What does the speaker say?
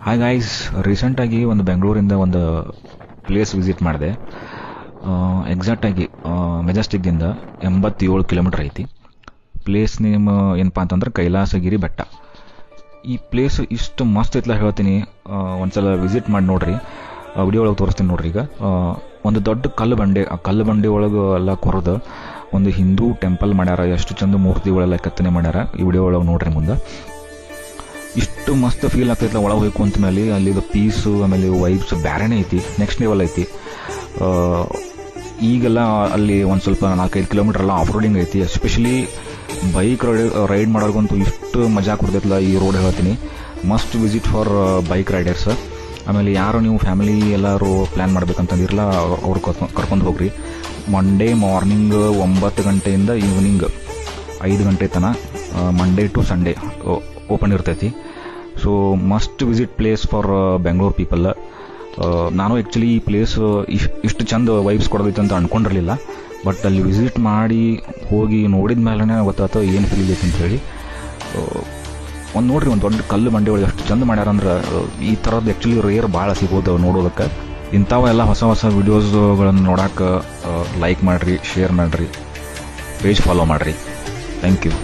Hi guys, ರೀಸೆಂಟಾಗಿ ಒಂದು ಬೆಂಗಳೂರಿಂದ ಒಂದು ಪ್ಲೇಸ್ ವಿಸಿಟ್ ಮಾಡಿದೆ. ಎಕ್ಸಾಕ್ಟಾಗಿ ಮೆಜೆಸ್ಟಿಕ್ಕಿಂದ 87 ಕಿಲೋಮೀಟ್ರ್ ಐತಿ. ಪ್ಲೇಸ್ ನೇಮ್ ಏನಪ್ಪ ಅಂತಂದ್ರೆ ಕೈಲಾಸಗಿರಿ ಬೆಟ್ಟ. ಈ ಪ್ಲೇಸ್ ಇಷ್ಟು ಮಸ್ತ್ ಐತ್ಲ ಹೇಳ್ತೀನಿ. ಒಂದ್ಸಲ ವಿಸಿಟ್ ಮಾಡಿ ನೋಡ್ರಿ. ವಿಡಿಯೋ ಒಳಗೆ ತೋರಿಸ್ತೀನಿ ನೋಡ್ರಿ. ಈಗ ಒಂದು ದೊಡ್ಡ ಕಲ್ಲು ಬಂಡೆ, ಆ ಕಲ್ಲು ಬಂಡೆ ಒಳಗೆ ಎಲ್ಲ ಕೊರೆದು ಒಂದು ಹಿಂದೂ ಟೆಂಪಲ್ ಮಾಡ್ಯಾರ. ಎಷ್ಟು ಚಂದ ಮೂರ್ತಿಗಳೆಲ್ಲ ಕೆತ್ತನೆ ಮಾಡ್ಯಾರ. ಈ ವಿಡಿಯೋ ಒಳಗೆ ನೋಡ್ರಿ. ಮುಂದೆ ಇಷ್ಟು ಮಸ್ತ್ ಫೀಲ್ ಆಗ್ತೈತಲ್ಲ ಒಳಗೆ ಹೋಯ್ಕು ಅಂತ ಮೇಲೆ. ಅಲ್ಲಿದು ಪೀಸು ಆಮೇಲೆ ವೈಬ್ಸ್ ಬೇರೆನೇ ಐತಿ, ನೆಕ್ಸ್ಟ್ ಲೆವೆಲ್ ಐತಿ. ಈಗೆಲ್ಲ ಅಲ್ಲಿ ಒಂದು ಸ್ವಲ್ಪ 4-5 ಕಿಲೋಮೀಟರ್ ಎಲ್ಲ ಆಫ್ ರೋಡಿಂಗ್ ಐತಿ. ಎಸ್ಪೆಷಲಿ ಬೈಕ್ ರೈಡ್ ಮಾಡೋರ್ಗಂತೂ ಇಷ್ಟು ಮಜಾ ಕೊಡ್ತೈತಲ್ಲ ಈ ರೋಡ್ ಹೇಳ್ತೀನಿ. Must visit for bike Riders. ಆಮೇಲೆ ಯಾರು ನೀವು ಫ್ಯಾಮಿಲಿ ಎಲ್ಲರೂ ಪ್ಲ್ಯಾನ್ ಮಾಡ್ಬೇಕಂತಂದಿರಲ್ಲ, ಅವ್ರು ಕರ್ಕೊಂಡು ಹೋಗ್ರಿ. ಮಂಡೇ ಮಾರ್ನಿಂಗ್ 9 ಗಂಟೆಯಿಂದ ಈವ್ನಿಂಗ್ 5 ಗಂಟೆ ತನಕ, ಮಂಡೇ ಟು ಸಂಡೇ ಓಪನ್ ಇರ್ತೈತಿ. So must visit place for Bengaluru people. ನಾನು ಆ್ಯಕ್ಚುಲಿ ಈ ಪ್ಲೇಸ್ ಇಷ್ಟು ಚಂದ ವೈಬ್ಸ್ ಕೊಡೋದೈತೆ ಅಂತ ಅಂದ್ಕೊಂಡಿರಲಿಲ್ಲ. ಬಟ್ ಅಲ್ಲಿ ವಿಸಿಟ್ ಮಾಡಿ ಹೋಗಿ ನೋಡಿದ ಮೇಲೇ ಗೊತ್ತಾಯ್ತು ಏನು ಫೀಲ್ ಐತೆ ಅಂತೇಳಿ. ಒಂದು ನೋಡ್ರಿ, ಒಂದು ದೊಡ್ಡ ಕಲ್ಲು ಬಂಡೆ ಒಳಗೆ ಎಷ್ಟು ಚಂದ ಮಾಡ್ಯಾರಂದ್ರೆ ಈ ಥರದ್ದು ಆ್ಯಕ್ಚುಲಿ ರೇರ್ ಭಾಳ ಸಿಗೋದು ನೋಡೋದಕ್ಕೆ. ಇಂಥವೆಲ್ಲ ಹೊಸ ಹೊಸ ವಿಡಿಯೋಸ್ಗಳನ್ನು ನೋಡೋಕೆ ಲೈಕ್ ಮಾಡಿರಿ, ಶೇರ್ ಮಾಡಿರಿ, ಪೇಜ್ ಫಾಲೋ ಮಾಡಿರಿ. Thank you.